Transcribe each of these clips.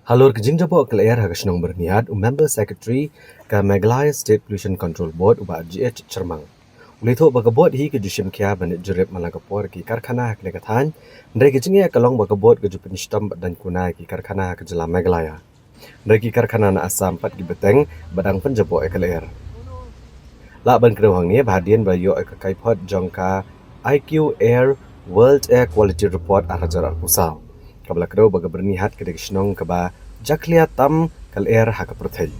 Halur kejing jabo kelayar hagashnong berniat member secretary ka Meghalaya State Pollution Control Board uba GH Cermang. Ulitho bagabot hi ke jushim kya banit jurip malagapor ki karkhana hak negatan ndre kejing ya kalong bagabot ke jupin stam dan kuna ki karkhana ke jela Meghalaya. Ndre ki karkhana na asam pat ki beteng badang penjabo kelayar. La ban krewang ni bahadian bayo ke kaipot jongka IQ Air World Air Quality Report arajar pusau. Kabla kedau baga bernihat ke degishnong kaba jaklia tam kal air haka perthai.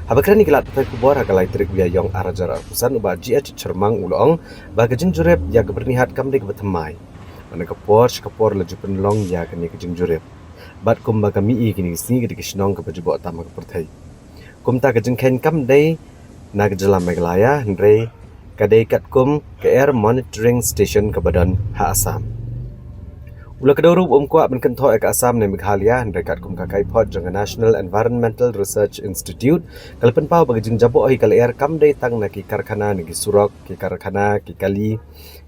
Habakrani kilat perthai kubor haka laitrik biya yong arajar pusan uba GH Cermang ulong baga jinjurep ya bernihat kam dek betemai. Mana kapor shkapor laju penlong ya kini kejing jurep. Bat kum baga mii kini sini ke degishnong kaba jubok tam haka perthai. Kum ta kejing ken kam day na kejela Meghalaya ndre kadai kat kum ke air monitoring station ke badan ha Assam. Ula keduru kuat menkentok ke Assam ni Meghalaya dekat kum kakai pot jangka National Environmental Research Institute kalau penpau bagi jing jabo hi kalau air kam day tang na ki karkhana ni ki surok ki karkhana ki kali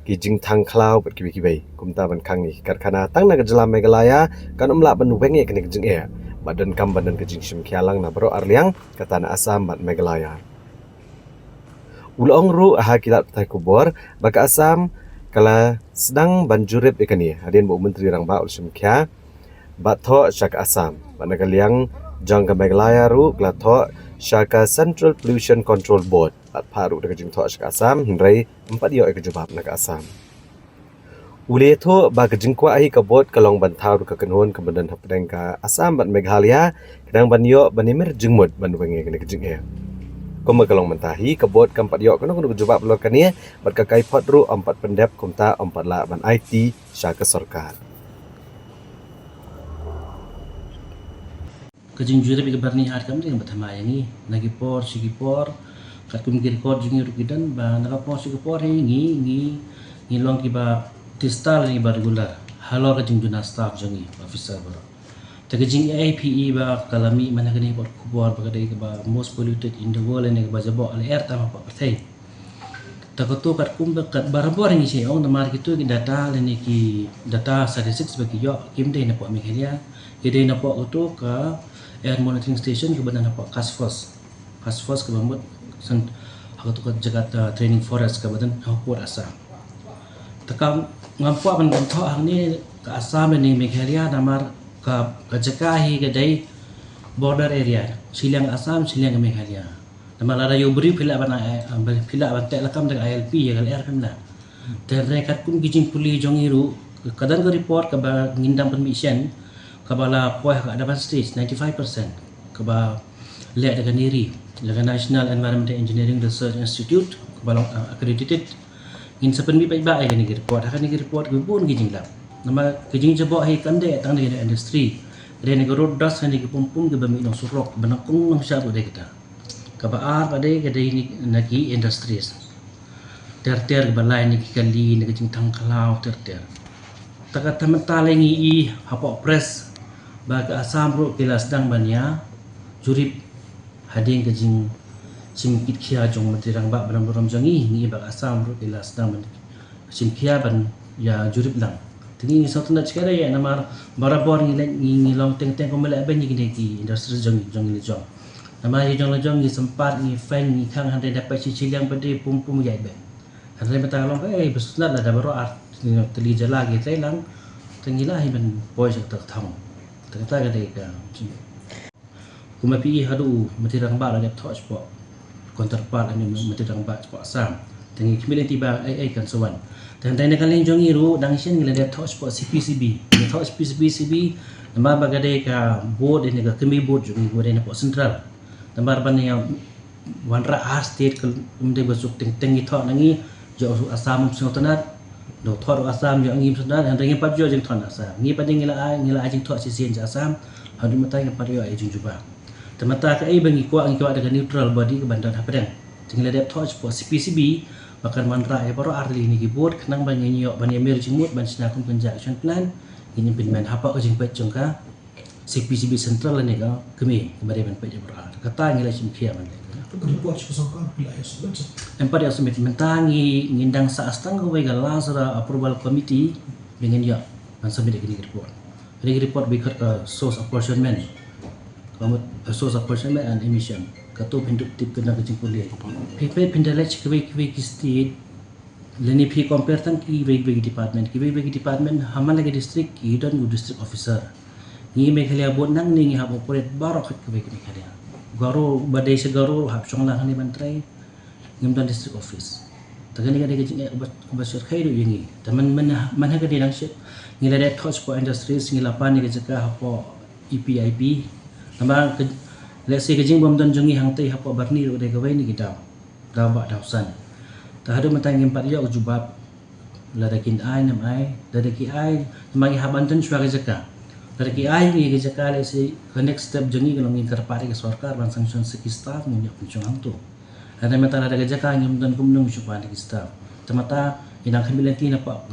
ki jing tang klau ber ki bai kum ta ban kang ni karkhana tang na ke jela Meghalaya kan umla ban wenge ke ni jing air badan kam badan ke jing shim khialang na bro arliang kata na Assam bat Meghalaya. Ulong ru ha kilat tai kubor baka Assam kala sedang banjurip ikani hadian Bu Menteri Rang Ba Ulshim Kya batho Shaka Assam banaka liang jangka Meghalaya ru glatho Shaka Central Pollution Control Board at paru daga jing tho Shaka Assam hindrai empat yo ikajubab naka Assam ule tho ba kajing kwa ahi kabot kalong bantau ka kanhon kemudian hapdeng ka Assam bat Meghalaya kadang banyo banimir jingmut banwenge kene kajing e Kuma kalong mentahi kebot kampat yok kono jubab lo kania bat kakai pot ru empat pendep kumta empat la ban IT syaka sarkar. Kajing jurip ke barni hat kam dengan bertama yang ni nagi por sigi por kat kum kir kod jungi rukidan ba naga por sigi por ngi long ki ba tistal ni ba regular halo kajing juna staff jungi officer ba Kajing APE ba kalami mana kini pot kubur ba kadai ba most polluted in the world ni ba jabo al air tama pa perthai takoto kat kum kat barabor ni si ong namar kitu ki data ni ki data statistics bagi yo kim dei na po Meghalaya ki dei na po to ka air monitoring station ke badan po kasfos ke bambut san hakoto ka jagat training forest ke badan hapur Assam takam ngampu apan tho hang ni ka Assam ni Meghalaya namar ka kajakahi kadai border area silang Assam silang Meghalaya nama lara yo beri pila bana pila ban tek lakam dengan ILP ya kal air pemla dan rekat kum gijing puli jongiru kadang ke report ka ba ngindang permission ka bala poih ka advance stage 95% ka ba lek dengan diri dengan National Environmental Engineering Research Institute ka bala accredited in sepen bi ba ai ni report akan ni report ke pun gijing lap nama kejing jabo hai kande tang de industri re ne road das hani ke pumpum ke bami no surok banakung no syabu de kita ka baar pade ke de ni naki industries ter balai ni kali ni kejing tang kalau ter taka tamata lengi I hapo press ba ka Assam ro kila sedang bania jurip hading kejing simkit khia jong Menteri Rang Ba baram jangi ni ba Assam ro kila sedang ban simkhia ban ya jurip lang Tinggi satu nak cakap ya nama barabor ni long teng ko mala ben ni ki industri jong ni jong nama ni jong ni sempat ni fan ni khang han dapat cicilang pada pum ya ben han mata long besunat ada baro art ni teli jala gi tailang tengilah ben boy sak tak thong terkata ka ka kuma pi hadu Menteri Rang Ba la tho sport counterpart ni Menteri Rang Ba sport Assam tengi kimilen tiba ai kan sowan dan tanya kalian jongi ru dang sien ngila dia touch spot CPCB dia touch CPCB nama bagade ka board ini ka kemi board jongi board ini po central nama ban yang wanra ar state kumde basuk teng itho nangi jo Assam sotonat do thor Assam jo ngi sotonat dan tengi pat jo jeng thon Assam ngi pading ngila jeng thor sisien Assam hadu mata yang pat yo ai jeng juba temata ka ai bangi ko dengan neutral body ke bandan hapadang ngila dia touch spot CPCB bahkan mantra ya baru arli ni keyboard kenang ban nyo ban yamir jimut ban sina kum penja action plan ini pinman hapa ko jing pet jongka CPCB central ni ka kemi kembali ban pet baru kata ngila sim khia man report pasangkan pila ya sebenarnya empat ya submit mentangi ngindang sa astang ko bay gala sara approval committee dengan ya ban submit ke report report bikat ka source apportionment kamu source of pollution and emission katu pintu tip kena kecing kuliah pipe pindalai cekwe ki state leni pi compare tang ki bagi department haman lagi district ki dan gu district officer ni Meghalaya board nang ni hab operate barok ke bagi Meghalaya garo badai segaro hab songlang ni bantrai ngim district office tagani kada kecing obat syarkai do yangi teman mana kada nang ship ngila dat touch po industries ngila pan ni kecaka hapo EPIP nama let's say kejing bom dan jungi hang tei hapo barni ro de gawai ni kita da ba dausan ta hadu matang empat ya ujubab ladakin ai nam ai ladaki ai magi habantan shwa jaka ladaki ai ni jaka le se next step jungi kalau ngin karpari ke sarkar ban sanction seki staff mun yak puncung tu ada mata ladaga jaka ngim dan kumnung shwa ni staff tamata inang kamilanti na pa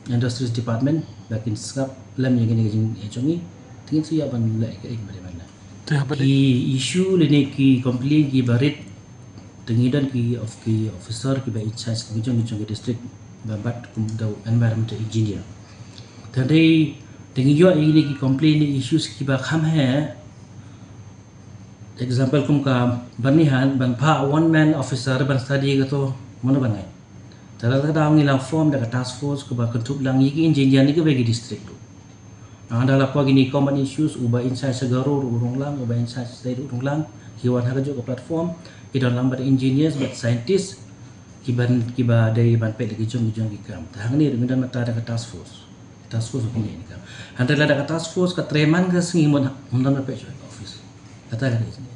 industries department bakin skap lam yang gini kejing jungi tingin siya ban lai ke mana ki issue lene ki complain ki barit tengidan ki officer ki ba in charge ki jong district babat kum dau environmental engineer tadi tengiyo ini ki complain issues ki ba kham hai example kum ka banihan ban pha one man officer ban study ka to mono bangai tala ta ngi la form da task force ko ba kontup lang yi engineer ni ke bagi district tu adalah pagi ni common issues uba insight segaro urung lang uba insight state urung lang kiwan hagajo ke platform idon lang bar engineers but scientists kiba dari ban pet lagi jong kam tahang ni dengan mata ada task force opini ni kam handala ada task force ka treman ka singi mun pet office kata kan